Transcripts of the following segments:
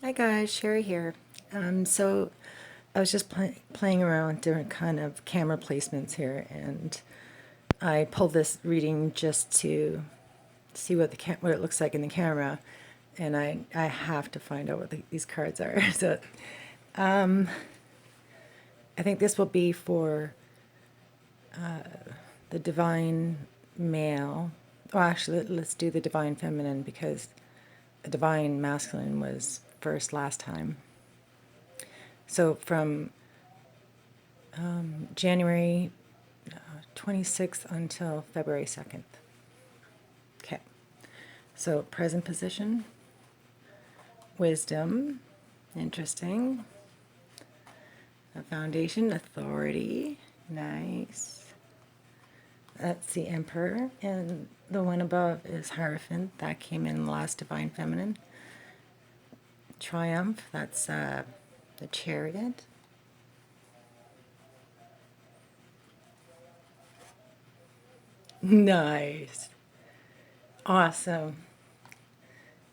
Hi guys, Sherry here. So I was just playing around with different kind of camera placements here, and I pulled this reading just to see what it looks like in the camera, and I have to find out what these cards are. So I think this will be for the divine male. Well, actually, let's do the divine feminine because the divine masculine was first last time. So from January 26th until February 2nd. Okay. So present position, wisdom, interesting. A foundation, authority, nice. That's the Emperor, and the one above is Hierophant. That came in last Divine Feminine. Triumph, that's the Chariot. Nice. Awesome.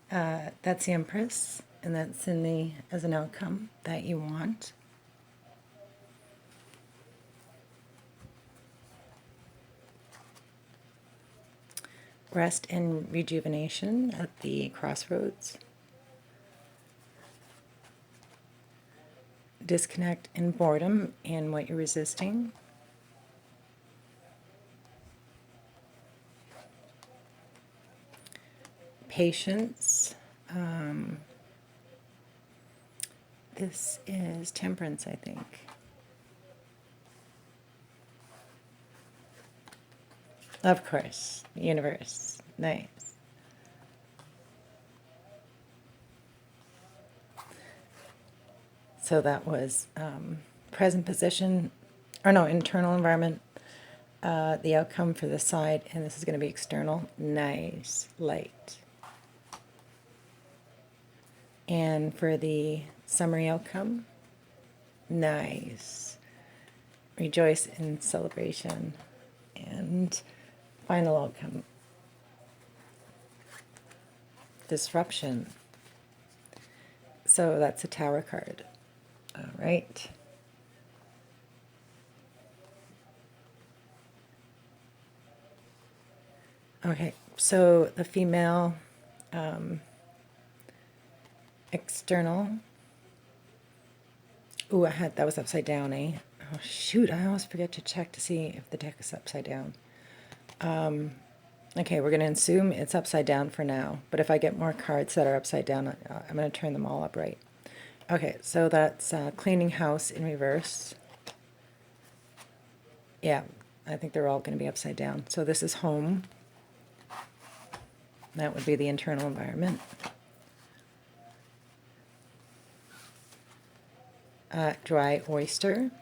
That's the Empress, and that's in the as an outcome that you want. Rest and rejuvenation at the crossroads. Disconnect and boredom and what you're resisting. Patience. This is temperance, I think. Of course, universe. Nice. So that was present position, or no, internal environment, the outcome for this side, and this is going to be external. Nice. Light. And for the summary outcome, nice. Rejoice in celebration. And final outcome, disruption. So that's a Tower card. All right. Okay, so the female external. Ooh, that was upside down, eh? Oh, shoot, I always forget to check to see if the deck is upside down. Okay, we're going to assume it's upside down for now, but if I get more cards that are upside down, I'm going to turn them all upright. Okay, so that's cleaning house in reverse. Yeah, I think they're all going to be upside down. So this is home. That would be the internal environment. Dry oyster.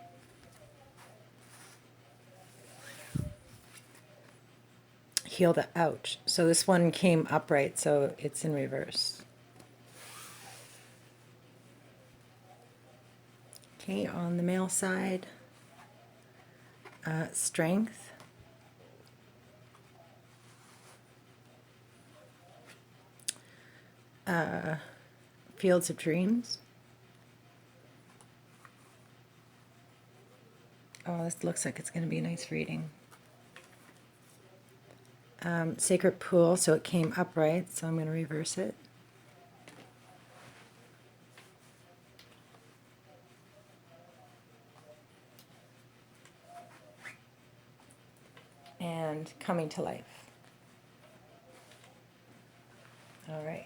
Heal the ouch. So this one came upright, so it's in reverse. Okay, on the male side, strength. Fields of dreams. Oh, this looks like it's going to be a nice reading. Sacred pool, so it came upright, so I'm going to reverse it. And coming to life. All right.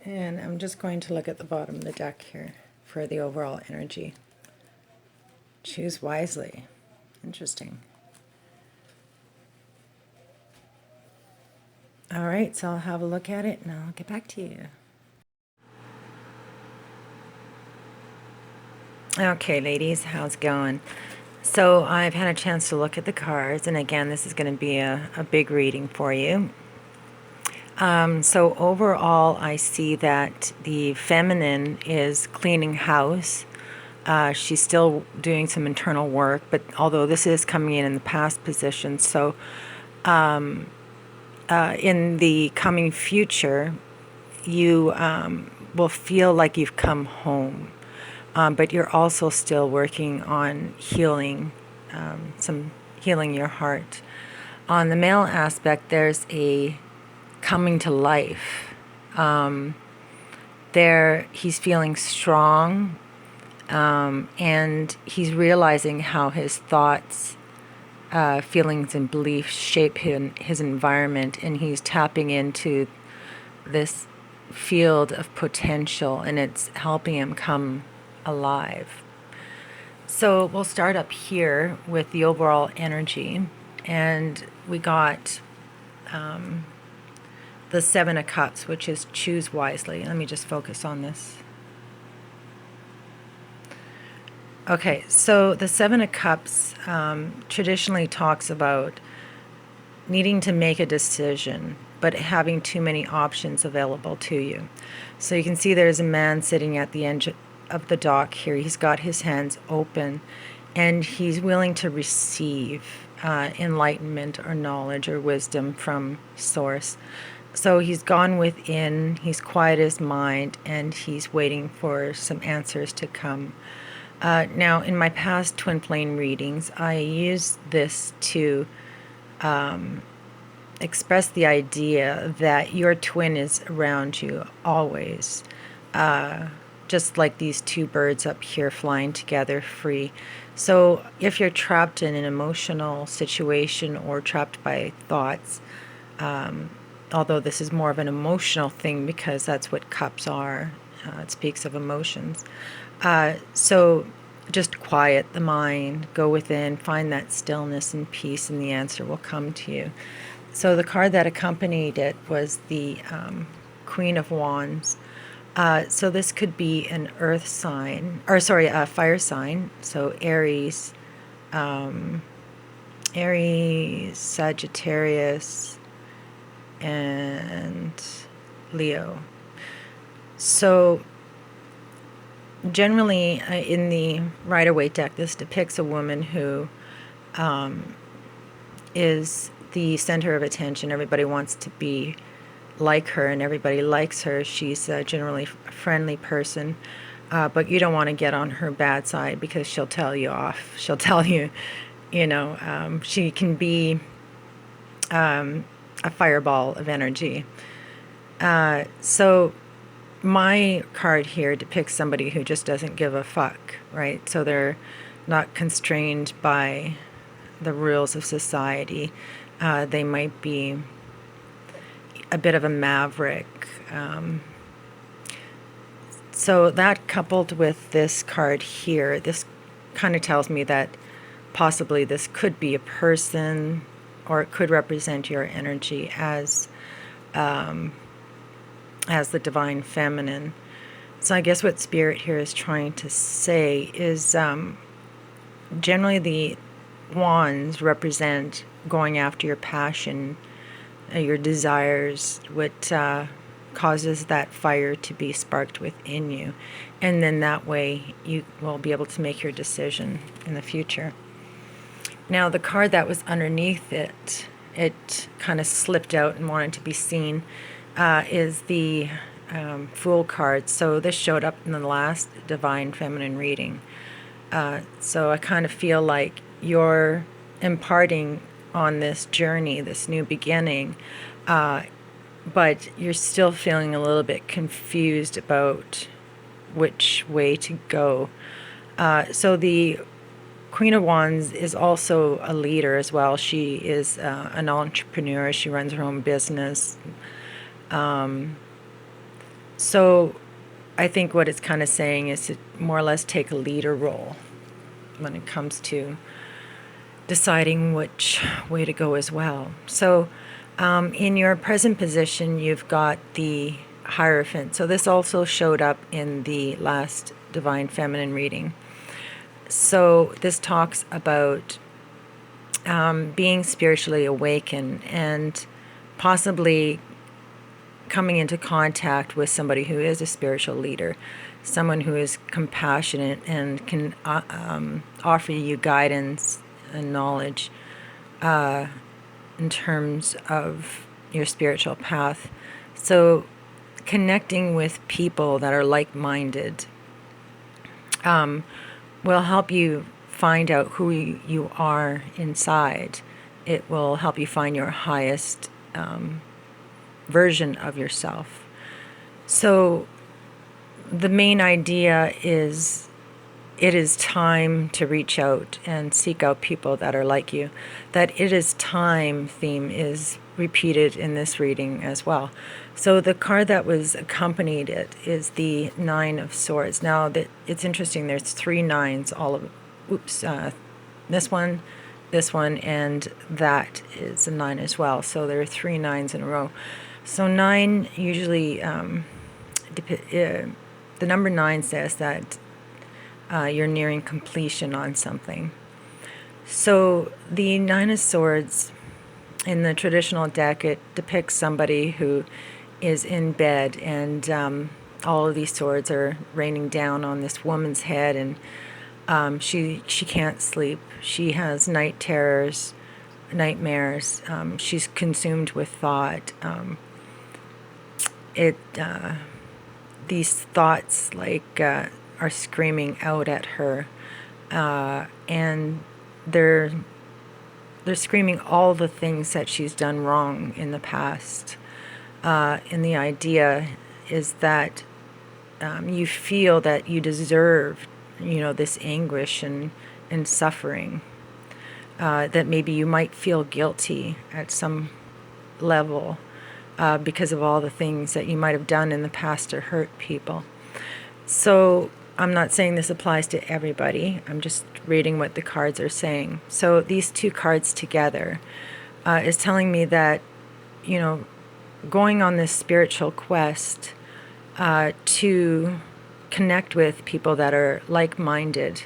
And I'm just going to look at the bottom of the deck here for the overall energy. Choose wisely. Interesting. All right, so I'll have a look at it and I'll get back to you. Okay, ladies, how's it going? So I've had a chance to look at the cards, and again, this is going to be a big reading for you. So overall, I see that the feminine is cleaning house. She's still doing some internal work, but although this is coming in the past position, so in the coming future, you will feel like you've come home, but you're also still working on healing, some healing your heart. On the male aspect, there's a coming to life. There, he's feeling strong, and he's realizing how his thoughts, feelings, and beliefs shape his environment, and he's tapping into this field of potential, and it's helping him come alive. So we'll start up here with the overall energy, and we got the Seven of Cups, which is choose wisely. Let me just focus on this. Okay, so the Seven of Cups traditionally talks about needing to make a decision, but having too many options available to you. So you can see there's a man sitting at the end of the dock here. He's got his hands open, and he's willing to receive enlightenment or knowledge or wisdom from Source. So he's gone within, he's quiet his mind, and he's waiting for some answers to come. Now, in my past twin flame readings, I use this to express the idea that your twin is around you always, just like these two birds up here flying together free. So if you're trapped in an emotional situation or trapped by thoughts, although this is more of an emotional thing because that's what cups are, it speaks of emotions. So just quiet the mind, go within, find that stillness and peace, and the answer will come to you. So the card that accompanied it was the Queen of Wands. So this could be an earth sign, or sorry, a fire sign. So Aries, Sagittarius, and Leo. So generally in the Rider-Waite deck, this depicts a woman who is the center of attention. Everybody wants to be like her, and everybody likes her. She's generally a friendly person, but you don't want to get on her bad side because she'll tell you off. She'll tell you, she can be a fireball of energy. So my card here depicts somebody who just doesn't give a fuck, right? So they're not constrained by the rules of society. They might be a bit of a maverick. So that coupled with this card here, this kind of tells me that possibly this could be a person, or it could represent your energy as the divine feminine. So I guess what Spirit here is trying to say is generally the wands represent going after your passion, your desires, what causes that fire to be sparked within you. And then that way you will be able to make your decision in the future. Now the card that was underneath it, it kind of slipped out and wanted to be seen, is the Fool card. So this showed up in the last Divine Feminine reading. So I kind of feel like you're imparting on this journey, this new beginning, but you're still feeling a little bit confused about which way to go. So the Queen of Wands is also a leader as well. She is an entrepreneur. She runs her own business. So I think what it's kind of saying is to more or less take a leader role when it comes to deciding which way to go as well. So in your present position, you've got the Hierophant. So this also showed up in the last Divine Feminine reading. So this talks about being spiritually awakened and possibly coming into contact with somebody who is a spiritual leader, someone who is compassionate and can offer you guidance and knowledge in terms of your spiritual path. So connecting with people that are like-minded will help you find out who you are inside. It will help you find your highest version of yourself. So the main idea is it is time to reach out and seek out people that are like you. That it is time theme is repeated in this reading as well. So the card that was accompanied it is the Nine of Swords. Now that it's interesting, there's 3 nines, all of this one, and that is a 9 as well. So there are 3 nines in a row. So 9 usually, the number 9 says that you're nearing completion on something. So the Nine of Swords in the traditional deck, it depicts somebody who is in bed, and all of these swords are raining down on this woman's head, and she can't sleep. She has night terrors, nightmares. She's consumed with thought. These thoughts are screaming out at her, and they're screaming all the things that she's done wrong in the past. And the idea is that you feel that you deserve, this anguish and suffering. That maybe you might feel guilty at some level because of all the things that you might have done in the past to hurt people. So I'm not saying this applies to everybody. I'm just reading what the cards are saying. So these 2 cards together is telling me that, going on this spiritual quest to connect with people that are like-minded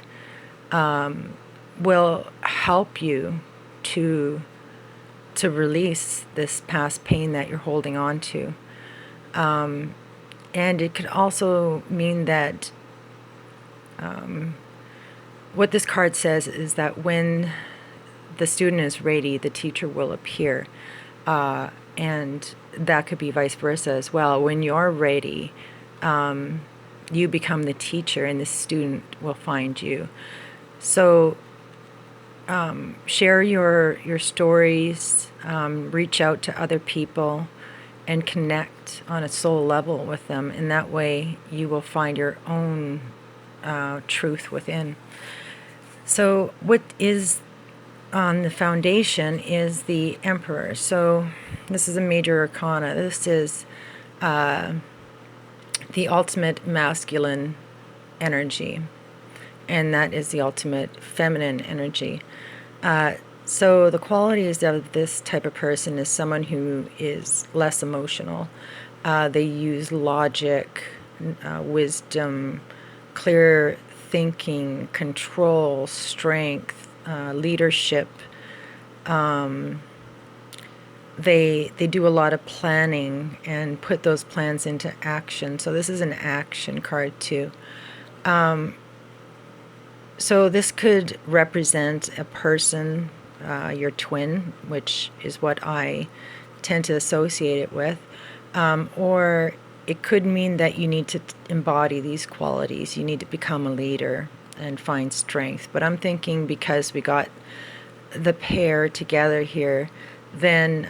will help you to release this past pain that you're holding on to. And it could also mean that what this card says is that when the student is ready, the teacher will appear. And that could be vice versa as well. When you're ready, you become the teacher and the student will find you. So share your stories, reach out to other people, and connect on a soul level with them. And that way you will find your own truth within. So what is on the foundation is the Emperor. So this is a major arcana. This is the ultimate masculine energy, and that is the ultimate feminine energy. So the qualities of this type of person is someone who is less emotional. They use logic, wisdom, clear thinking, control, strength, leadership. They do a lot of planning and put those plans into action. So this is an action card too. So this could represent a person, your twin, which is what I tend to associate it with, or it could mean that you need to embody these qualities. You need to become a leader and find strength. But I'm thinking because we got the pair together here, then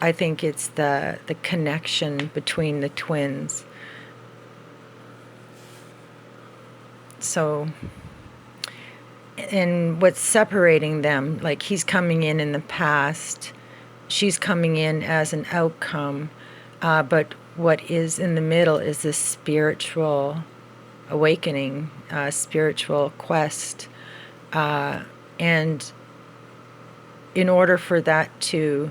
I think it's the connection between the twins. So, and what's separating them, like he's coming in the past, she's coming in as an outcome, but what is in the middle is this spiritual awakening, spiritual quest, and in order for that to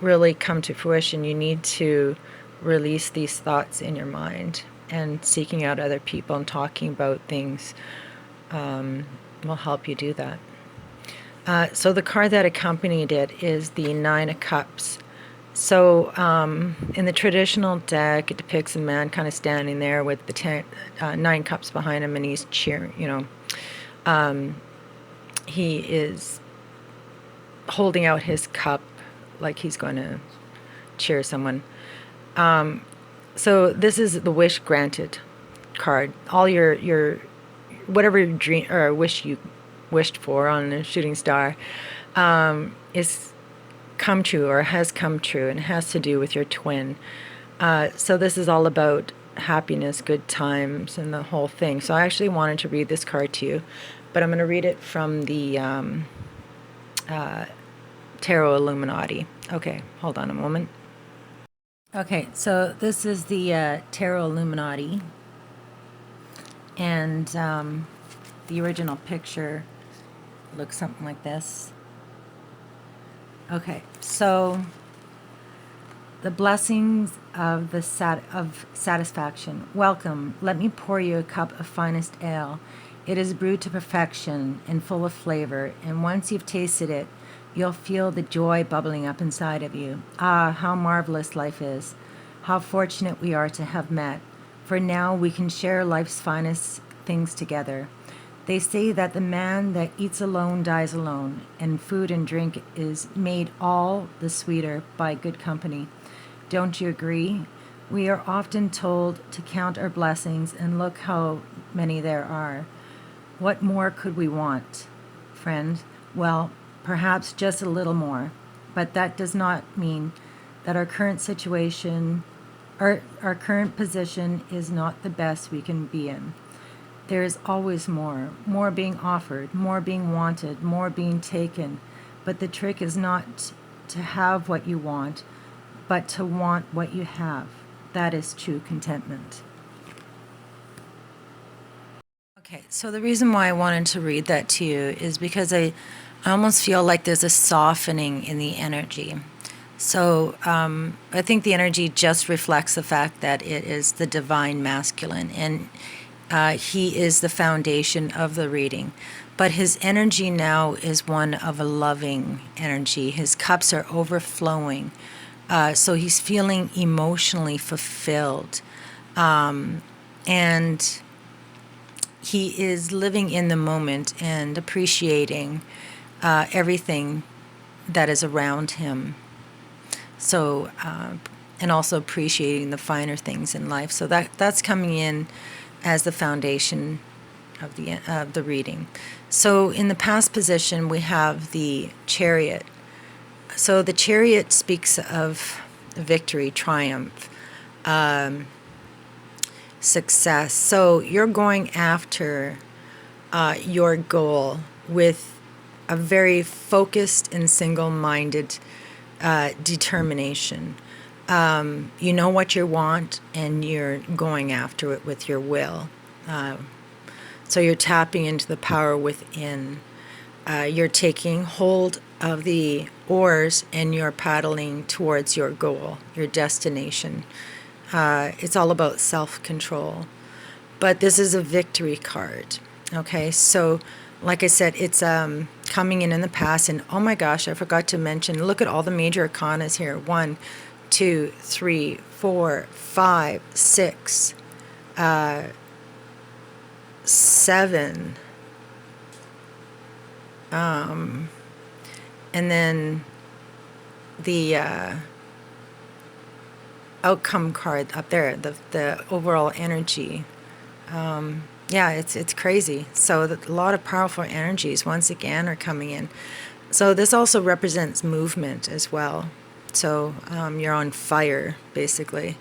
really come to fruition, you need to release these thoughts in your mind, and seeking out other people and talking about things will help you do that. So the card that accompanied it is the Nine of Cups. So in the traditional deck, it depicts a man kind of standing there with the 9 cups behind him, and he's cheering, he is holding out his cup like he's going to cheer someone. So this is the wish granted card. All your whatever dream or wish you wished for on a shooting star is come true or has come true, and it has to do with your twin. So this is all about happiness, good times, and the whole thing. So I actually wanted to read this card to you, but I'm going to read it from the Tarot Illuminati. Okay, hold on a moment. Okay, so this is the Tarot Illuminati, and the original picture looks something like this. Okay, so the blessings of the of satisfaction. Welcome. Let me pour you a cup of finest ale. It is brewed to perfection and full of flavor, and once you've tasted it, you'll feel the joy bubbling up inside of you. Ah, how marvelous life is. How fortunate we are to have met, for now we can share life's finest things together. They say that the man that eats alone dies alone, and food and drink is made all the sweeter by good company. Don't you agree? We are often told to count our blessings, and look how many there are. What more could we want, friend? Well, perhaps just a little more, but that does not mean that our current situation, our current position is not the best we can be in. There is always more being offered, more being wanted, more being taken. But the trick is not to have what you want, but to want what you have. That is true contentment. Okay, so the reason why I wanted to read that to you is because I almost feel like there's a softening in the energy. So I think the energy just reflects the fact that it is the divine masculine, and he is the foundation of the reading. But his energy now is one of a loving energy. His cups are overflowing. So he's feeling emotionally fulfilled. And he is living in the moment and appreciating everything that is around him. So, and also appreciating the finer things in life. So that's coming in as the foundation of the reading. So in the past position, we have the Chariot. So the Chariot speaks of victory, triumph, success. So you're going after your goal with a very focused and single-minded determination. You know what you want, and you're going after it with your will. So you're tapping into the power within. You're taking hold of the oars, and you're paddling towards your goal, your destination. It's all about self-control. But this is a victory card. Okay, so like I said, it's coming in the past. And oh my gosh, I forgot to mention, look at all the major arcanas here. 1, 2, 3, 4, 5, 6, 7. And then the outcome card up there, the overall energy. Yeah, it's crazy. So a lot of powerful energies once again are coming in. So this also represents movement as well. So you're on fire basically,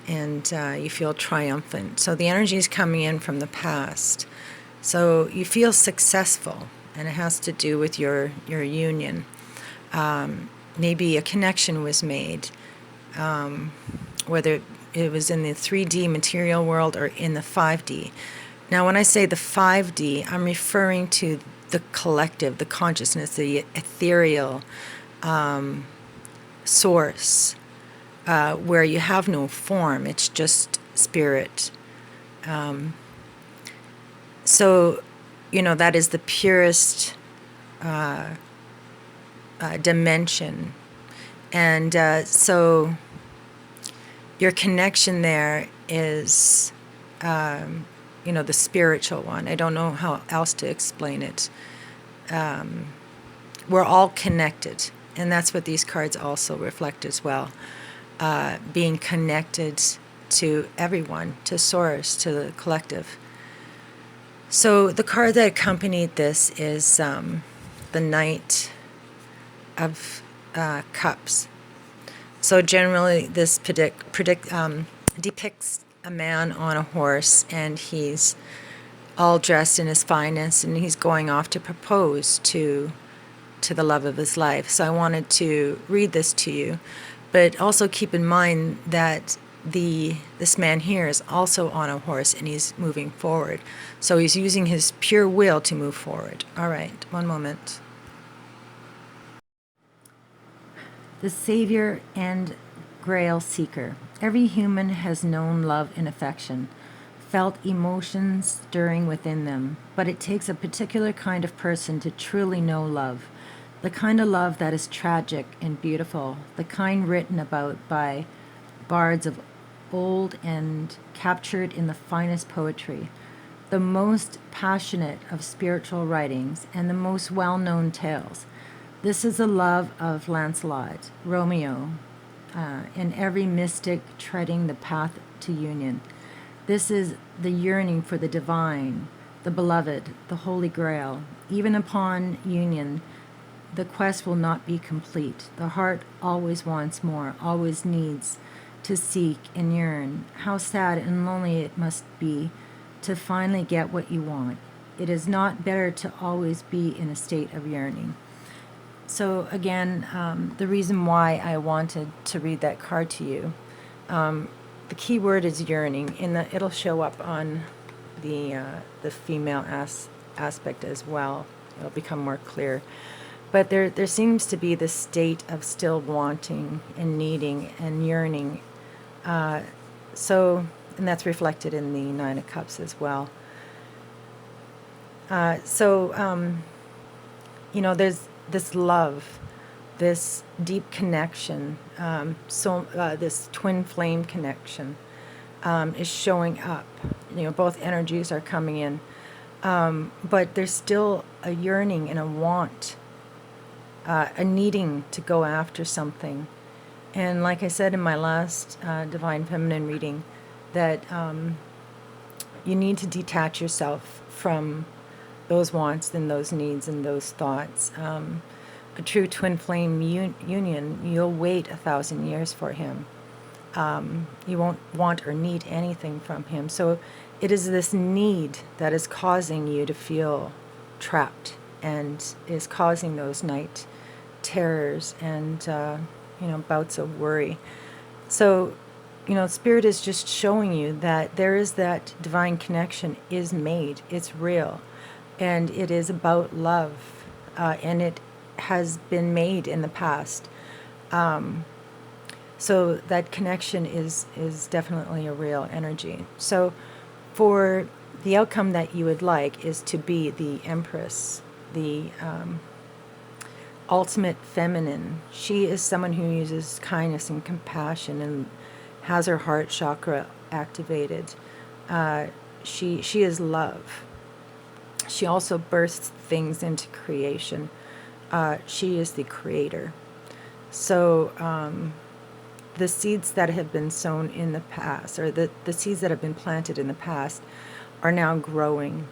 and you feel triumphant. So the energy is coming in from the past. So you feel successful, and it has to do with your union. Maybe a connection was made, whether it was in the 3D material world or in the 5D. Now, when I say the 5D, I'm referring to the collective, the consciousness, the ethereal source, where you have no form, it's just spirit. So, that is the purest dimension. And so your connection there is, the spiritual one. I don't know how else to explain it. We're all connected. And that's what these cards also reflect as well. Being connected to everyone, to source, to the collective. So the card that accompanied this is the Knight of Cups. So generally, this depicts a man on a horse, and he's all dressed in his finest, and he's going off to propose to the love of his life. So I wanted to read this to you, but also keep in mind that this man here is also on a horse, and he's moving forward. So he's using his pure will to move forward. All right, one moment. The Savior and Grail Seeker. Every human has known love and affection, felt emotions stirring within them, but it takes a particular kind of person to truly know love. The kind of love that is tragic and beautiful, the kind written about by bards of old and captured in the finest poetry, the most passionate of spiritual writings, and the most well-known tales. This is the love of Lancelot, Romeo, and every mystic treading the path to union. This is the yearning for the divine, the beloved, the Holy Grail. Even upon union, the quest will not be complete. The heart always wants more, always needs to seek and yearn. How sad and lonely it must be to finally get what you want. It is not better to always be in a state of yearning. So again, the reason why I wanted to read that card to you, the key word is yearning. It'll show up on the female aspect as well. It'll become more clear. But there seems to be this state of still wanting and needing and yearning. And that's reflected in the Nine of Cups as well. There's this love, this deep connection, this twin flame connection is showing up. Both energies are coming in, but there's still a yearning and a want, a needing to go after something. And like I said in my last Divine Feminine reading, that you need to detach yourself from those wants and those needs and those thoughts. A true twin flame union, you'll wait 1,000 years for him. You won't want or need anything from him. So it is this need that is causing you to feel trapped and is causing those night terrors and bouts of worry. So Spirit is just showing you that there is that divine connection is made. It's real. And it is about love, and it has been made in the past. So that connection is definitely a real energy. So for the outcome that you would like is to be the Empress, the ultimate feminine. She is someone who uses kindness and compassion and has her heart chakra activated. She is love. She also bursts things into creation. She is the creator. So the seeds that have been sown in the past, or the seeds that have been planted in the past, are now growing.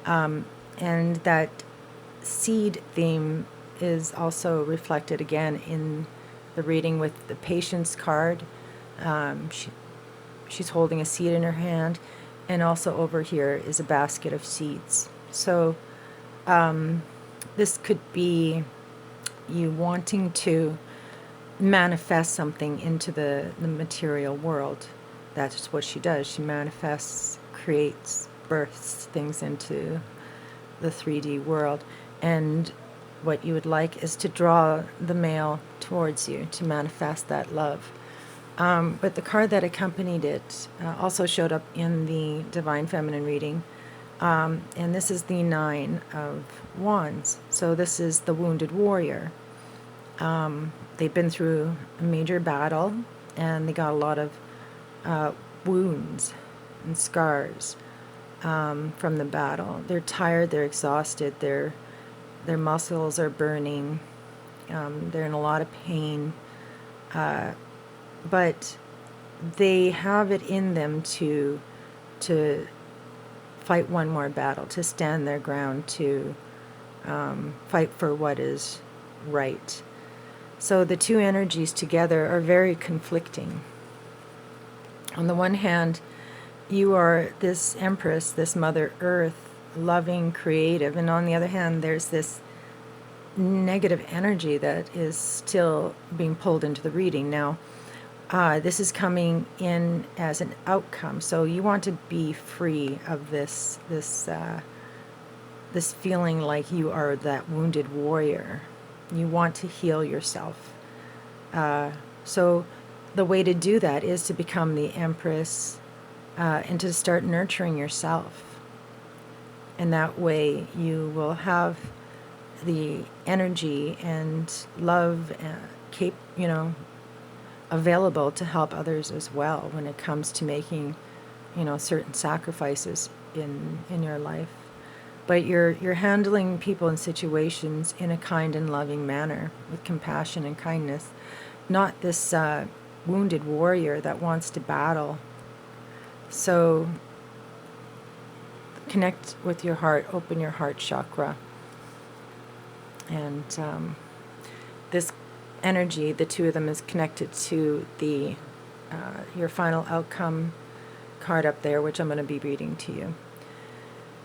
And that seed theme is also reflected again in the reading with the Patience card. She's holding a seed in her hand. And also over here is a basket of seeds. So this could be you wanting to manifest something into the material world. That's what she does. She manifests, creates, births things into the 3D world. And what you would like is to draw the male towards you, to manifest that love. But the card that accompanied it also showed up in the Divine Feminine reading. And this is the Nine of Wands. So this is the wounded warrior. They've been through a major battle, and they got a lot of wounds and scars from the battle. They're tired, they're exhausted, their muscles are burning. They're in a lot of pain, but they have it in them to fight one more battle, to stand their ground, to fight for what is right. So the two energies together are very conflicting. On the one hand, you are this Empress, this Mother Earth, loving, creative, and on the other hand, there's this negative energy that is still being pulled into the reading. Now, this is coming in as an outcome, so you want to be free of this feeling like you are that wounded warrior. You want to heal yourself. So the way to do that is to become the Empress and to start nurturing yourself. And that way you will have the energy and love available to help others as well when it comes to making, certain sacrifices in your life. But you're handling people and situations in a kind and loving manner with compassion and kindness, not this wounded warrior that wants to battle. So connect with your heart, open your heart chakra. And this energy, the two of them, is connected to the your final outcome card up there, which I'm going to be reading to you.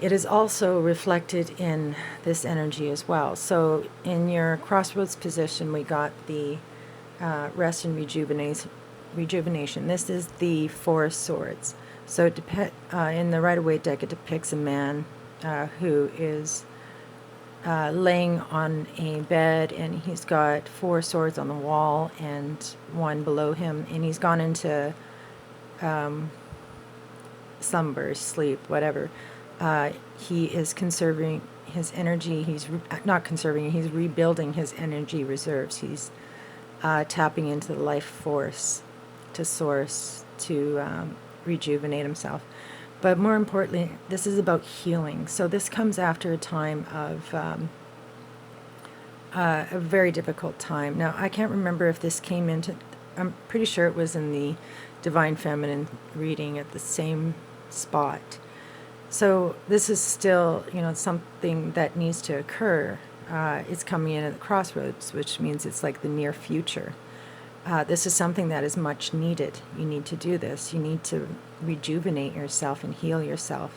It is also reflected in this energy as well. So in your crossroads position, we got the rest and rejuvenation. This is the Four of Swords. So in the Rider-Waite deck, it depicts a man who is laying on a bed, and he's got four swords on the wall and one below him, and he's gone into slumber, sleep, whatever. He is conserving his energy. He's not conserving, he's rebuilding his energy reserves. He's tapping into the life force to source, to rejuvenate himself. But more importantly, this is about healing. So this comes after a time of a very difficult time. Now, I can't remember if this came into, I'm pretty sure it was in the Divine Feminine reading at the same spot. So this is still, something that needs to occur. It's coming in at the crossroads, which means it's like the near future. This is something that is much needed. You need to do this. You need to rejuvenate yourself and heal yourself.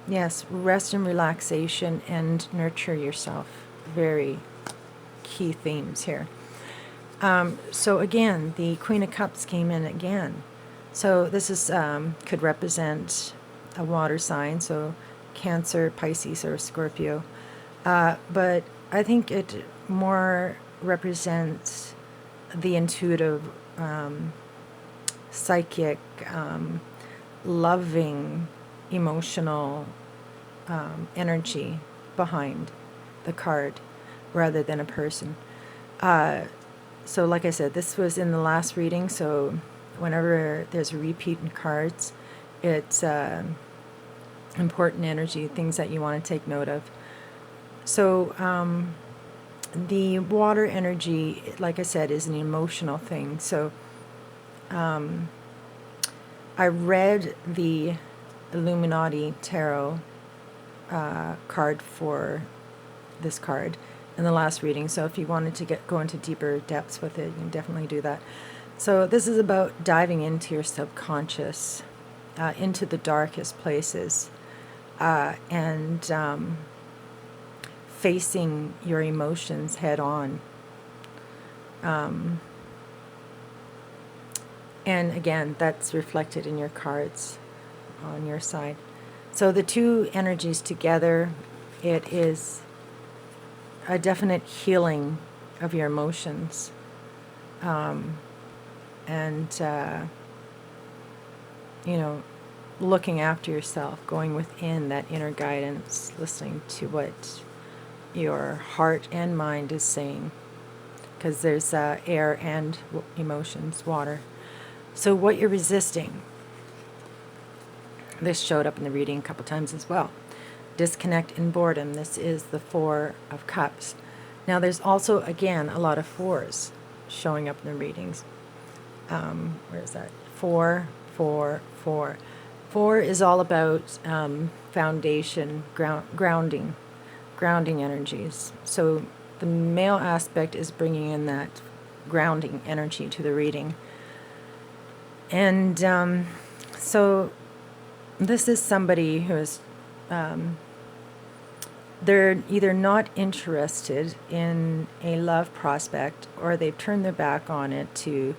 Yes, rest and relaxation and nurture yourself. Very key themes here. So again, the Queen of Cups came in again. So this is could represent a water sign, so Cancer, Pisces, or Scorpio. But I think it more represents the intuitive, psychic, loving, emotional energy behind the card rather than a person. So like I said, this was in the last reading, so whenever there's a repeat in cards, it's important energy, things that you want to take note of. So the water energy, like I said, is an emotional thing. So I read the Illuminati Tarot card for this card in the last reading. So if you wanted to go into deeper depths with it, you can definitely do that. So this is about diving into your subconscious, into the darkest places, and facing your emotions head on. And again, that's reflected in your cards on your side. So the two energies together, it is a definite healing of your emotions. Looking after yourself, going within that inner guidance, listening to what your heart and mind is saying, because there's air and emotions, water. So what you're resisting, this showed up in the reading a couple times as well. disconnect and boredom. This is the Four of Cups. Now there's also, again, a lot of fours showing up in the readings. Where is that? 4, 4, 4. 4 is all about foundation, grounding energies. So the male aspect is bringing in that grounding energy to the reading. And so this is somebody who is, they're either not interested in a love prospect, or they've turned their back on it to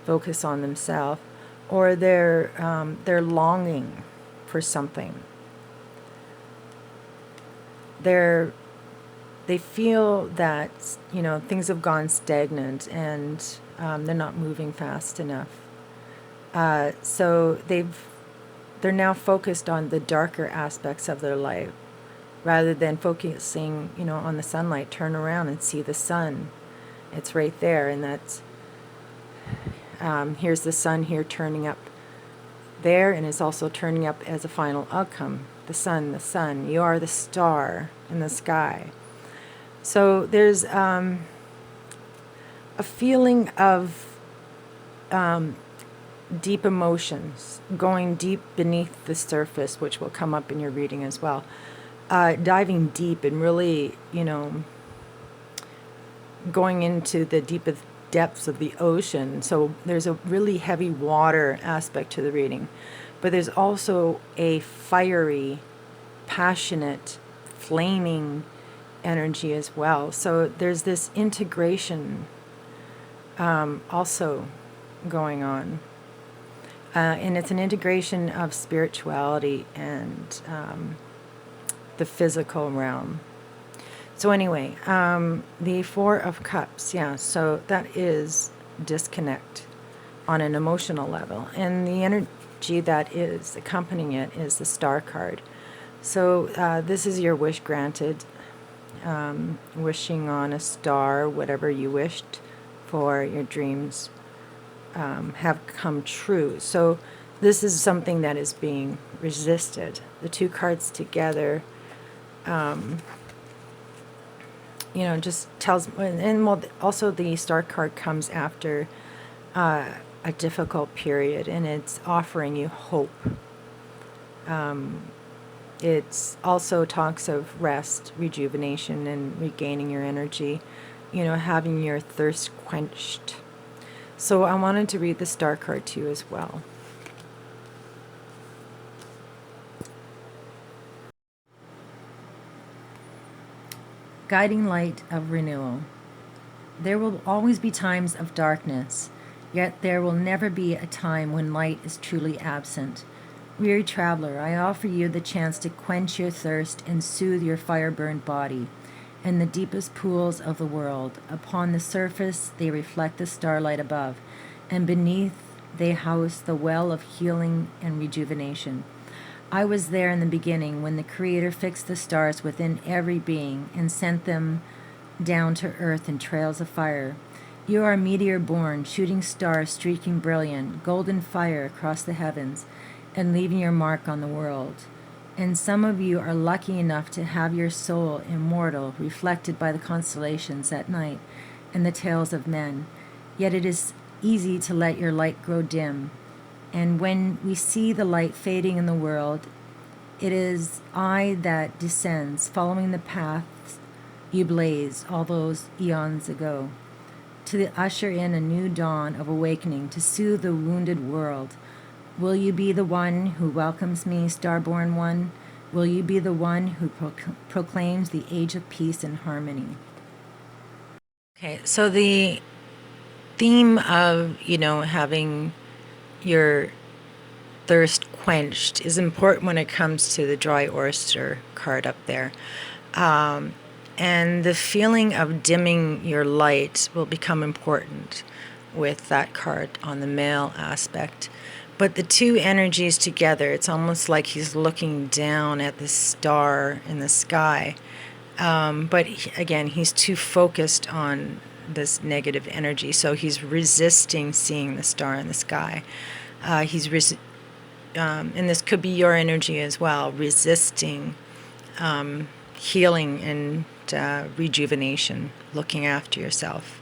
focus on themselves, or they're longing for something. They feel that, you know, things have gone stagnant, and they're not moving fast enough. So they're now focused on the darker aspects of their life, rather than focusing, you know, on the sunlight. Turn around and see the sun. It's right there, and that's here's the sun here turning up there, and it's also turning up as a final outcome. The sun. You are the star in the sky. So there's a feeling of deep emotions, going deep beneath the surface, which will come up in your reading as well. Diving deep and really, you know, going into the deepest depths of the ocean. So there's a really heavy water aspect to the reading, but there's also a fiery, passionate, flaming energy as well. So there's this integration also going on. And it's an integration of spirituality and the physical realm. So anyway, the Four of Cups, yeah, so that is disconnect on an emotional level. And the energy that is accompanying it is the Star card. So this is your wish granted, wishing on a star, whatever you wished for, your dreams have come true. So this is something that is being resisted. The two cards together, you know, just tells, and well, also the Star card comes after a difficult period, and it's offering you hope. It also talks of rest, rejuvenation, and regaining your energy, you know, having your thirst quenched. So I wanted to read the Star card to you as well. Guiding light of renewal. There will always be times of darkness, yet there will never be a time when light is truly absent. Weary traveler, I offer you the chance to quench your thirst and soothe your fire-burned body. In the deepest pools of the world, upon the surface they reflect the starlight above, and beneath they house the well of healing and rejuvenation. I was there in the beginning when the Creator fixed the stars within every being and sent them down to earth in trails of fire. You are a meteor born, shooting star streaking brilliant, golden fire across the heavens, and leaving your mark on the world. And some of you are lucky enough to have your soul immortal, reflected by the constellations at night and the tales of men. Yet it is easy to let your light grow dim. And when we see the light fading in the world, it is I that descends, following the paths you blazed all those eons ago, to usher in a new dawn of awakening, to soothe the wounded world. Will you be the one who welcomes me, starborn one? Will you be the one who proclaims the age of peace and harmony? Okay, so the theme of, you know, having your thirst quenched is important when it comes to the dry oyster card up there. And the feeling of dimming your light will become important with that card on the male aspect. But the two energies together, it's almost like he's looking down at the star in the sky. But again, he's too focused on this negative energy, so he's resisting seeing the star in the sky. And this could be your energy as well, resisting healing and rejuvenation, looking after yourself.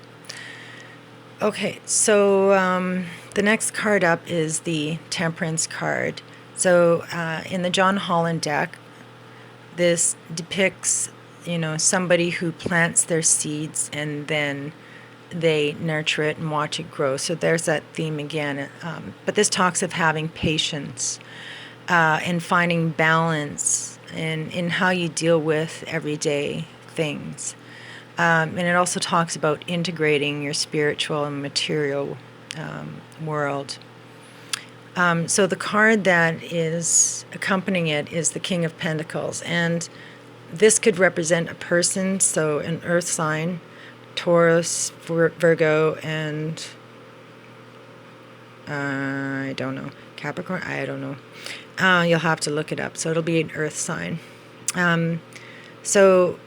Okay, so the next card up is the Temperance card. So in the John Holland deck, this depicts, somebody who plants their seeds and then they nurture it and watch it grow. So there's that theme again. But this talks of having patience and finding balance in how you deal with everyday things. And it also talks about integrating your spiritual and material world. So the card that is accompanying it is the King of Pentacles. And this could represent a person, so an earth sign, Taurus, Virgo, and I don't know, Capricorn, I don't know. You'll have to look it up. So it'll be an earth sign. So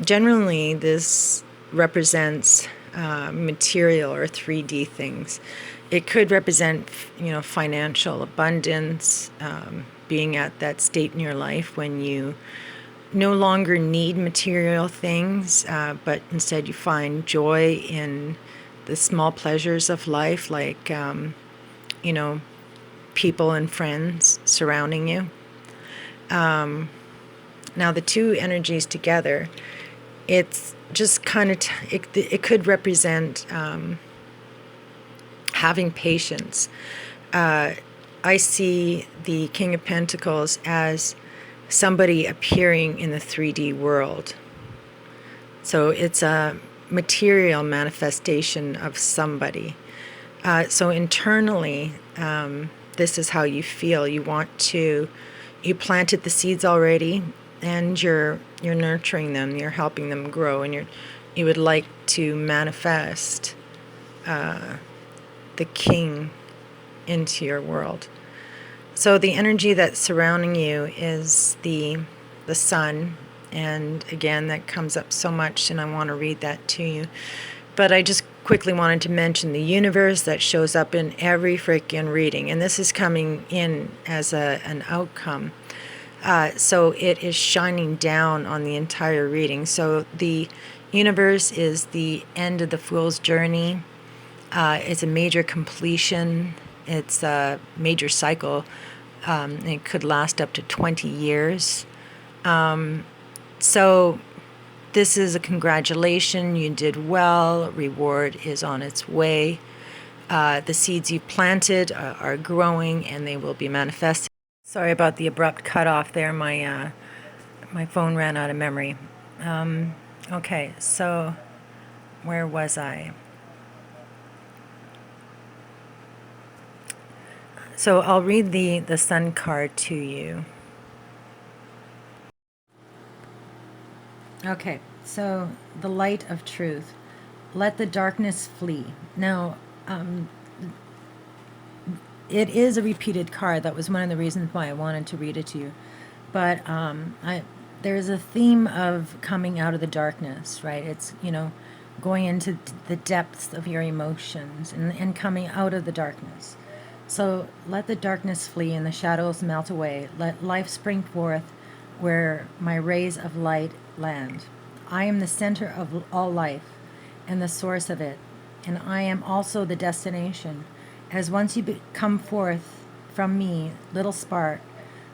generally this represents material or 3D things. It could represent, financial abundance, being at that state in your life when you no longer need material things, but instead you find joy in the small pleasures of life, like, people and friends surrounding you. Now, the two energies together, it's just kind of, it could represent having patience. I see the King of Pentacles as somebody appearing in the 3D world. So it's a material manifestation of somebody. So internally, this is how you feel. You planted the seeds already, and you're nurturing them. You're helping them grow, and you would like to manifest the king into your world. So the energy that's surrounding you is the sun, and again, that comes up so much, and I want to read that to you. But I just quickly wanted to mention the universe that shows up in every freaking reading, and this is coming in as an outcome. So it is shining down on the entire reading. So the universe is the end of the fool's journey. It's a major completion. It's a major cycle. It could last up to 20 years. So this is a congratulation. You did well. Reward is on its way. The seeds you planted are growing, and they will be manifesting. Sorry about the abrupt cutoff there. My phone ran out of memory. Okay, so where was I? So I'll read the sun card to you. Okay, so the light of truth. Let the darkness flee. Now, it is a repeated card. That was one of the reasons why I wanted to read it to you. But there's a theme of coming out of the darkness, right? It's, going into the depths of your emotions and coming out of the darkness. So let the darkness flee and the shadows melt away. Let life spring forth where my rays of light land. I am the center of all life and the source of it, and I am also the destination. As once you come forth from me, little spark,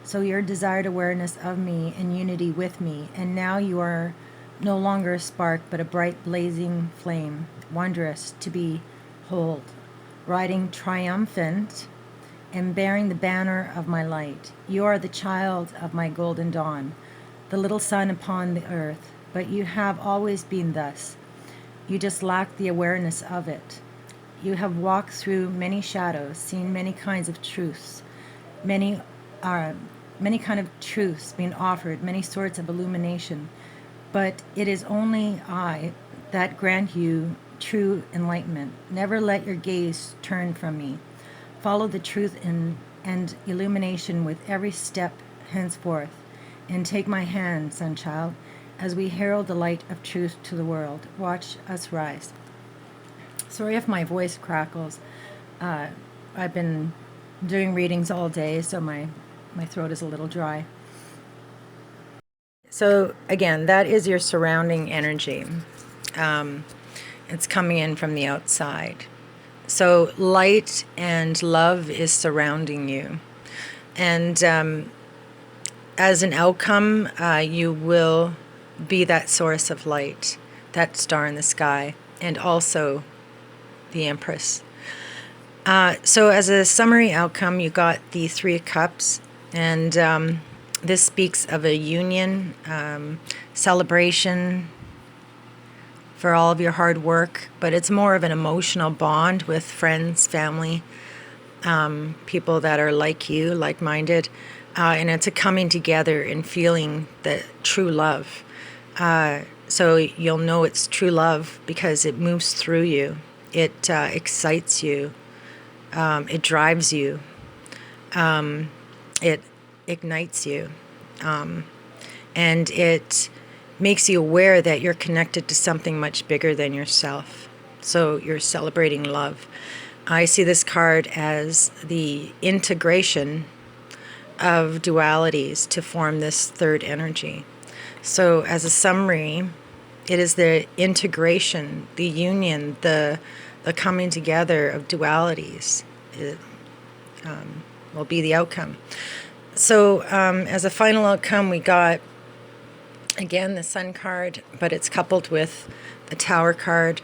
so your desired awareness of me and unity with me, and now you are no longer a spark, but a bright blazing flame, wondrous to behold, riding triumphant and bearing the banner of my light. You are the child of my golden dawn, the little sun upon the earth, but you have always been thus. You just lack the awareness of it. You have walked through many shadows, seen many kinds of truths, many kind of truths being offered, many sorts of illumination. But it is only I that grant you true enlightenment. Never let your gaze turn from me. Follow the truth and illumination with every step henceforth. And take my hand, sunchild, as we herald the light of truth to the world. Watch us rise. Sorry if my voice crackles. I've been doing readings all day, so my throat is a little dry. So again, that is your surrounding energy. It's coming in from the outside. So light and love is surrounding you. And as an outcome, you will be that source of light, that star in the sky, and also the Empress. So as a summary outcome, you got the Three of Cups, and this speaks of a union, celebration for all of your hard work, but it's more of an emotional bond with friends, family, people that are like you, like-minded, and it's a coming together and feeling the true love. So you'll know it's true love because it moves through you. It excites you. It drives you. It ignites you. And it makes you aware that you're connected to something much bigger than yourself. So you're celebrating love. I see this card as the integration of dualities to form this third energy. So as a summary, it is the integration, the union, the coming together of dualities will be the outcome. So as a final outcome, we got, again, the Sun card, but it's coupled with the Tower card.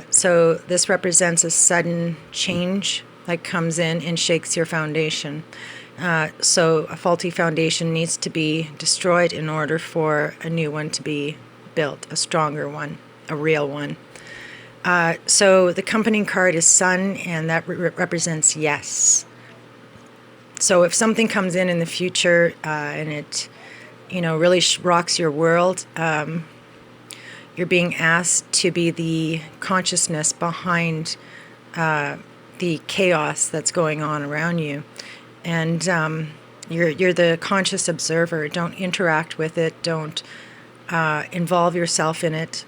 So this represents a sudden change that comes in and shakes your foundation. So a faulty foundation needs to be destroyed in order for a new one to be built, a stronger one, a real one. So the accompanying card is Sun, and that represents yes. So if something comes in the future and it, really rocks your world, you're being asked to be the consciousness behind the chaos that's going on around you. And you're the conscious observer. Don't interact with it. Don't involve yourself in it.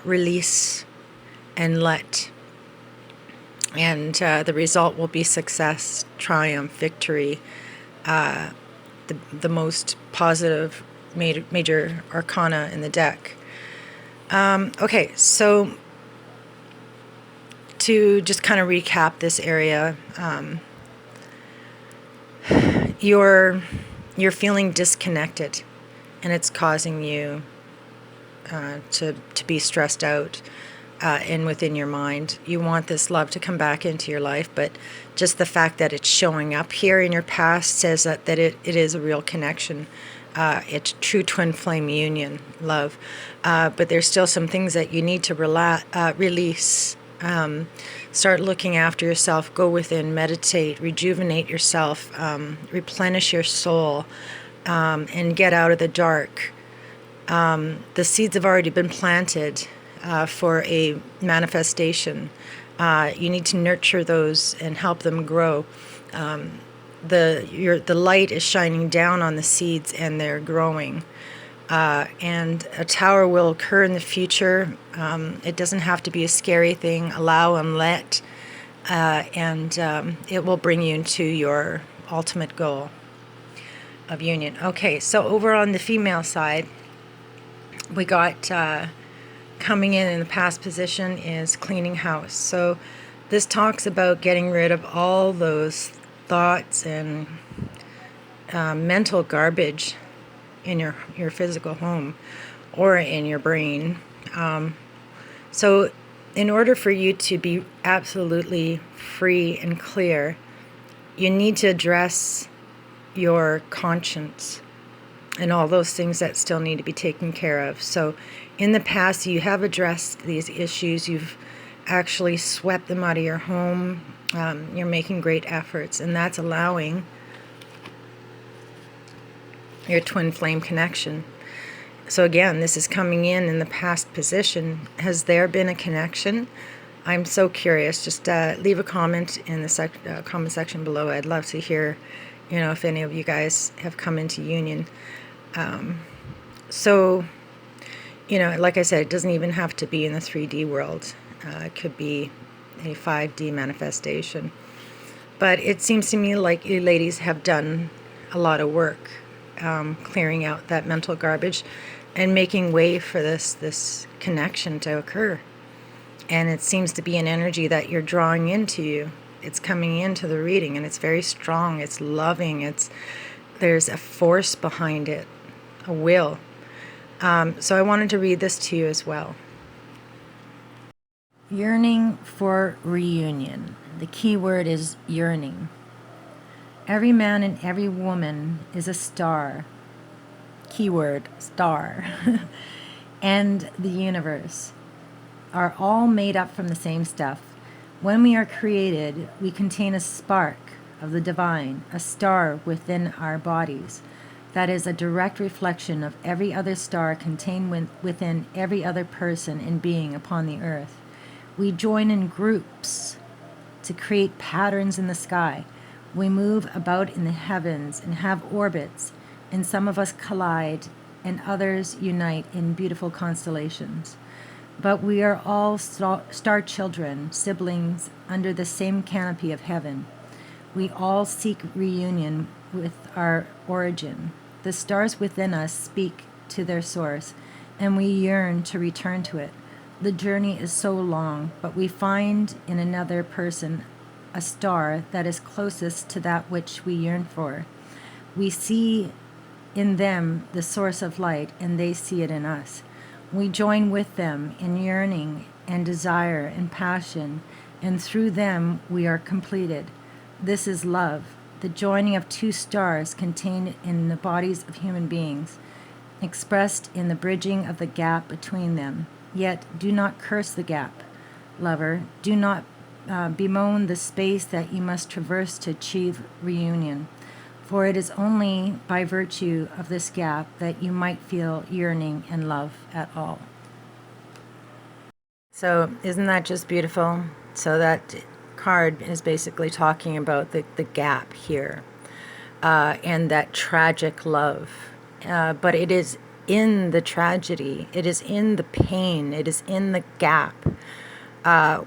Release and let. And the result will be success, triumph, victory, the most positive major arcana in the deck. Okay, so to just kind of recap this area, you're feeling disconnected, and it's causing you to be stressed out and within your mind. You want this love to come back into your life, but just the fact that it's showing up here in your past says that it is a real connection. It's true twin flame union, love. But there's still some things that you need to release. Start looking after yourself, go within, meditate, rejuvenate yourself, replenish your soul, and get out of the dark. The seeds have already been planted for a manifestation. You need to nurture those and help them grow. The light is shining down on the seeds, and they're growing. And a tower will occur in the future. It doesn't have to be a scary thing. Allow and let, and it will bring you into your ultimate goal of union. Okay, so over on the female side, we got coming in the past position is cleaning house. So this talks about getting rid of all those thoughts and mental garbage in your physical home or in your brain. So in order for you to be absolutely free and clear, you need to address your conscience and all those things that still need to be taken care of. So in the past, you have addressed these issues. You've actually swept them out of your home. You're making great efforts, and that's allowing your twin flame connection. So again, this is coming in the past position. Has there been a connection? I'm so curious. Just leave a comment in the comment section below. I'd love to hear, if any of you guys have come into union. So, like I said, it doesn't even have to be in the 3D world. It could be a 5D manifestation. But it seems to me like you ladies have done a lot of work clearing out that mental garbage and making way for this connection to occur. And it seems to be an energy that you're drawing into you. It's coming into the reading, and it's very strong. It's loving. There's a force behind it, a will. So I wanted to read this to you as well. Yearning for reunion. The key word is yearning. Every man and every woman is a star. Keyword, star. And the universe are all made up from the same stuff. When we are created, we contain a spark of the divine, a star within our bodies. That is a direct reflection of every other star contained within every other person and being upon the earth. We join in groups to create patterns in the sky. We move about in the heavens and have orbits, and some of us collide and others unite in beautiful constellations. But we are all star children, siblings under the same canopy of heaven. We all seek reunion with our origin. The stars within us speak to their source, and we yearn to return to it. The journey is so long, but we find in another person a star that is closest to that which we yearn for. We see in them the source of light, and they see it in us. We join with them in yearning and desire and passion, and through them we are completed. This is love, the joining of two stars contained in the bodies of human beings, expressed in the bridging of the gap between them. Yet do not curse the gap, lover. Do not bemoan the space that you must traverse to achieve reunion, for it is only by virtue of this gap that you might feel yearning and love at all. So isn't that just beautiful? So that card is basically talking about the gap here, and that tragic love. But it is in the tragedy, it is in the pain, it is in the gap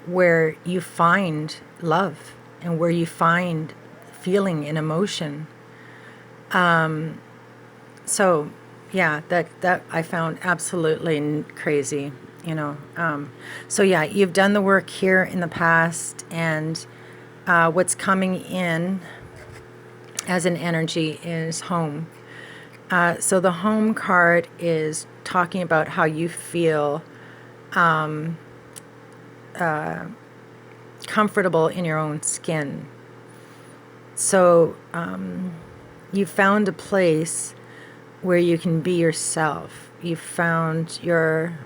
where you find love and where you find feeling and emotion. So yeah, that I found absolutely crazy, you know. So yeah, you've done the work here in the past, and what's coming in as an energy is home. So the home card is talking about how you feel comfortable in your own skin. So you found a place where you can be yourself. You found your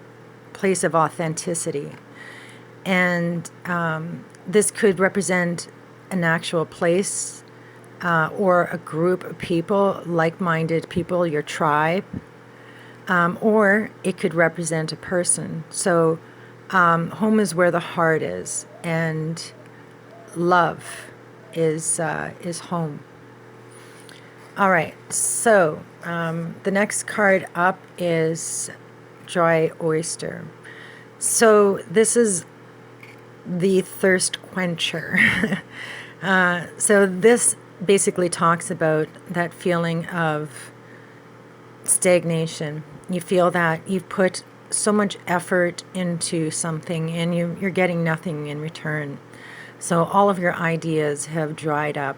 place of authenticity. And this could represent an actual place or a group of people, like-minded people, your tribe, or it could represent a person. So home is where the heart is, and love is home. All right, so the next card up is Dry Oyster. So this is the thirst quencher. So this basically talks about that feeling of stagnation. You feel that you've put so much effort into something and you're getting nothing in return. So all of your ideas have dried up.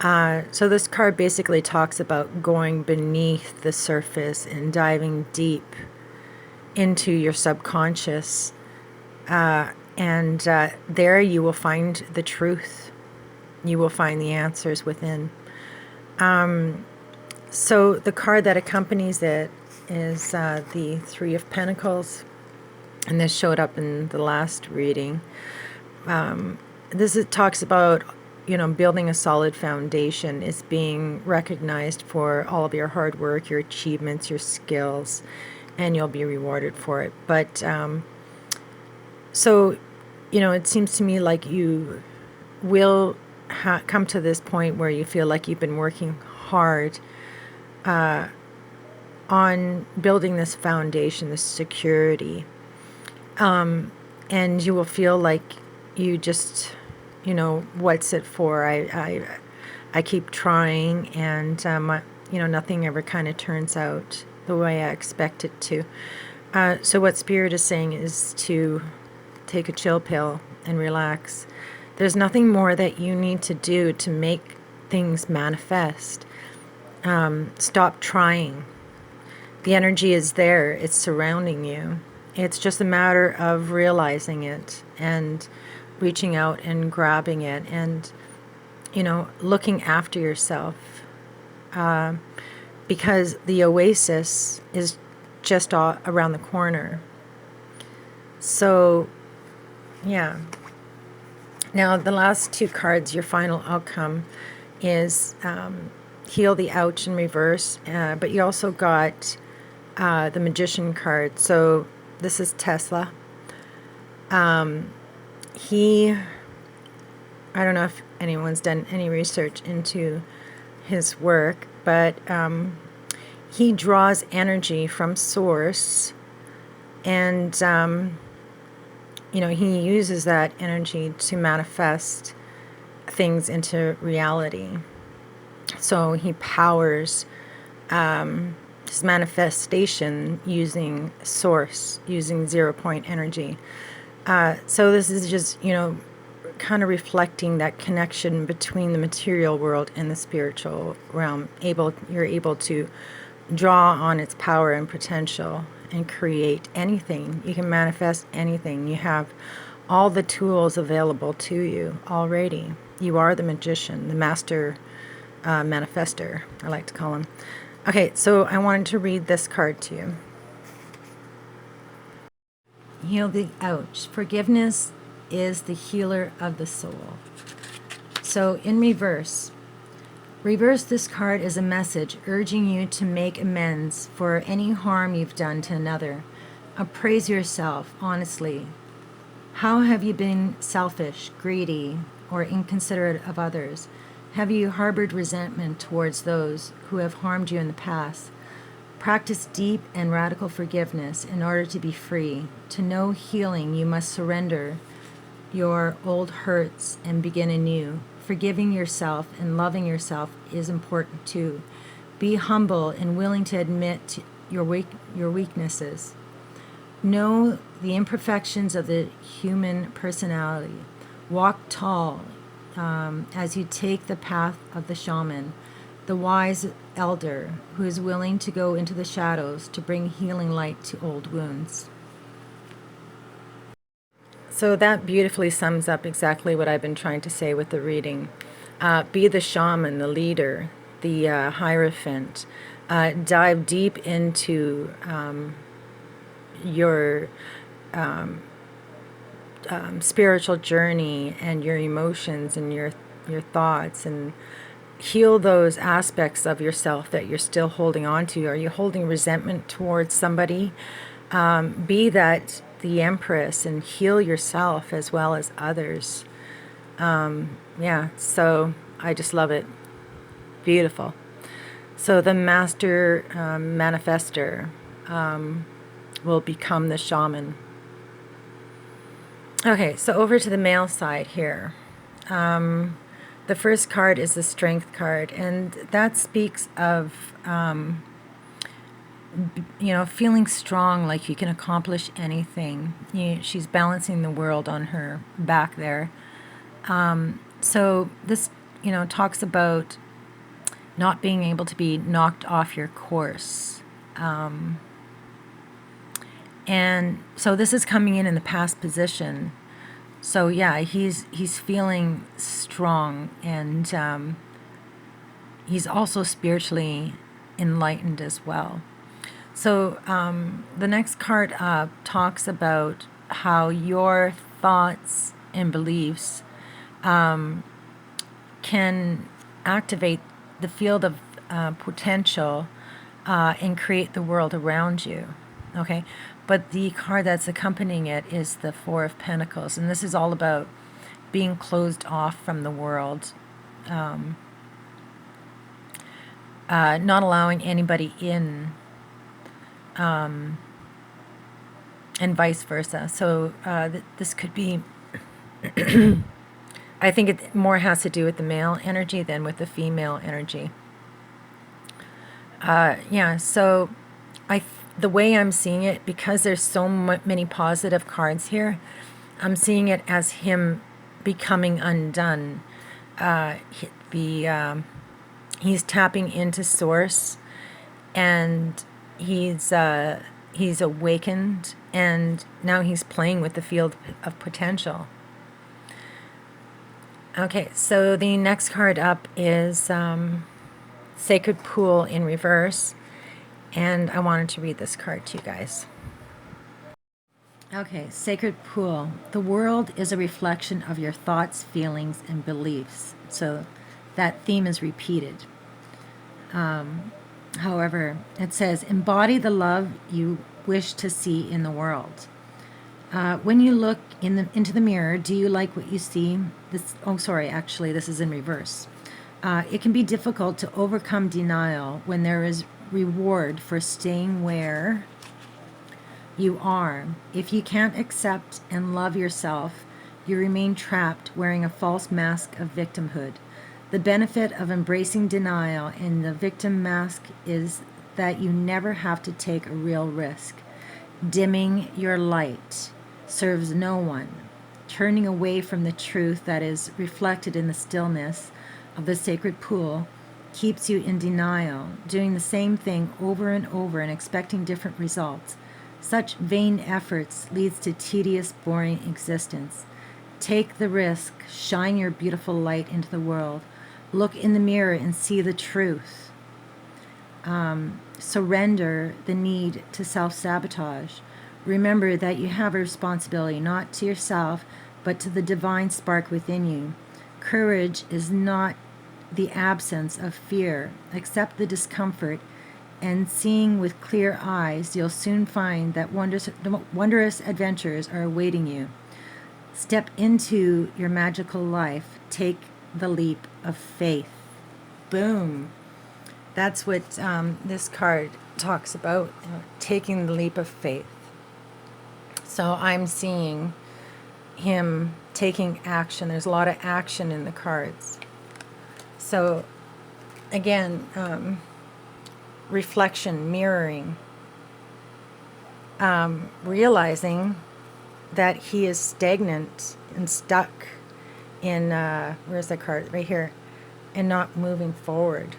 So this card basically talks about going beneath the surface and diving deep into your subconscious. And there you will find the truth. You will find the answers within. So the card that accompanies it is the Three of Pentacles. And this showed up in the last reading. It talks about, building a solid foundation is being recognized for all of your hard work, your achievements, your skills, and you'll be rewarded for it. But so, it seems to me like you will come to this point where you feel like you've been working hard on building this foundation, this security. And you will feel like you just, what's it for? I keep trying, and nothing ever kind of turns out the way I expect it to. So what Spirit is saying is to take a chill pill and relax. There's nothing more that you need to do to make things manifest. Stop trying. The energy is there. It's surrounding you. It's just a matter of realizing it and reaching out and grabbing it and, looking after yourself. Because the oasis is just around the corner. So, yeah. Now, the last two cards, your final outcome is Heal the Ouch in reverse. But you also got the Magician card. So this is Tesla. I don't know if anyone's done any research into his work, but he draws energy from source, and he uses that energy to manifest things into reality. So he powers his manifestation using source, using 0-point energy. So this is just, kind of reflecting that connection between the material world and the spiritual realm. You're able to draw on its power and potential and create anything. You can manifest anything. You have all the tools available to you already. You are the magician, the master manifester, I like to call him. Okay, so I wanted to read this card to you. Heal the ouch. Forgiveness is the healer of the soul. So in reverse this card is a message urging you to make amends for any harm you've done to another. Appraise yourself honestly. How have you been selfish, greedy, or inconsiderate of others? Have you harbored resentment towards those who have harmed you in the past? Practice deep and radical forgiveness in order to be free. To know healing, you must surrender your old hurts and begin anew. Forgiving yourself and loving yourself is important too. Be humble and willing to admit your weaknesses. Know the imperfections of the human personality. Walk tall as you take the path of the shaman, the wise elder who is willing to go into the shadows to bring healing light to old wounds. So that beautifully sums up exactly what I've been trying to say with the reading. Be the shaman, the leader, the Hierophant. Dive deep into your spiritual journey and your emotions and your thoughts, and heal those aspects of yourself that you're still holding on to. Are you holding resentment towards somebody? Be the Empress and heal yourself as well as others. So I just love it. Beautiful. So the master manifester will become the shaman. Okay, so over to the male side here. The first card is the Strength card, and that speaks of feeling strong, like you can accomplish anything. She's balancing the world on her back there. So this, talks about not being able to be knocked off your course. And so this is coming in the past position. So yeah, he's feeling strong, and he's also spiritually enlightened as well. So the next card up talks about how your thoughts and beliefs can activate the field of potential and create the world around you. Okay, but the card that's accompanying it is the Four of Pentacles, and this is all about being closed off from the world, not allowing anybody in, and vice versa. So this could be, I think it more has to do with the male energy than with the female energy. Yeah, so the way I'm seeing it, because there's so many positive cards here, I'm seeing it as him becoming undone. He's tapping into source, and he's awakened, and now he's playing with the field of potential. Okay, so the next card up is Sacred Pool in reverse, and I wanted to read this card to you guys. Okay, Sacred Pool. The world is a reflection of your thoughts, feelings, and beliefs. So that theme is repeated. However, it says, embody the love you wish to see in the world. When you look into the mirror, do you like what you see? Actually, this is in reverse. It can be difficult to overcome denial when there is reward for staying where you are. If you can't accept and love yourself, you remain trapped wearing a false mask of victimhood. The benefit of embracing denial in the victim mask is that you never have to take a real risk. Dimming your light serves no one. Turning away from the truth that is reflected in the stillness of the sacred pool keeps you in denial, doing the same thing over and over and expecting different results. Such vain efforts leads to tedious, boring existence. Take the risk, shine your beautiful light into the world. Look in the mirror and see the truth. Surrender the need to self-sabotage. Remember that you have a responsibility not to yourself, but to the divine spark within you. Courage is not the absence of fear. Accept the discomfort, and seeing with clear eyes, you'll soon find that wondrous adventures are awaiting you. Step into your magical life. Take the leap of faith. Boom. That's what this card talks about, taking the leap of faith. So I'm seeing him taking action. There's a lot of action in the cards. So again, reflection, mirroring, realizing that he is stagnant and stuck in, where's that card? Right here, and not moving forward.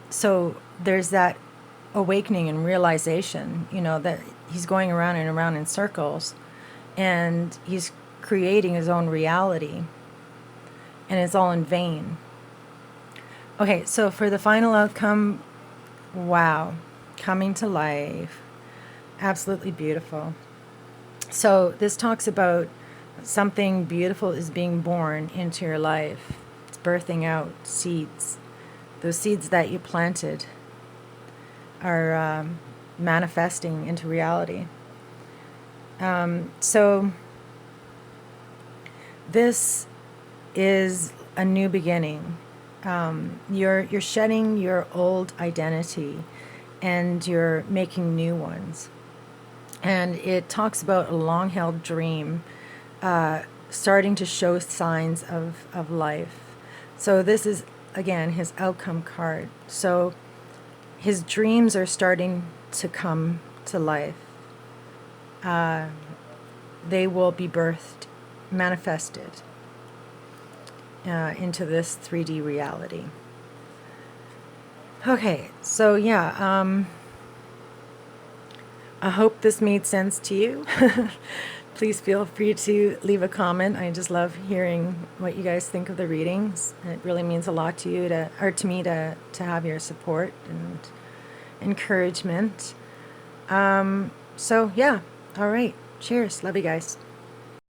So there's that awakening and realization, that he's going around and around in circles, and he's creating his own reality, and it's all in vain. Okay, so for the final outcome, wow, coming to life, absolutely beautiful. So this talks about something beautiful is being born into your life. It's birthing out seeds. Those seeds that you planted are manifesting into reality. So this is a new beginning. You're shedding your old identity, and you're making new ones. And it talks about a long-held dream starting to show signs of life. So this is, again, his outcome card. So his dreams are starting to come to life. They will be birthed, manifested into this 3D reality. Okay, so yeah, I hope this made sense to you. Please feel free to leave a comment. I just love hearing what you guys think of the readings. It really means a lot to you to me to have your support and encouragement. So yeah, all right. Cheers. Love you guys.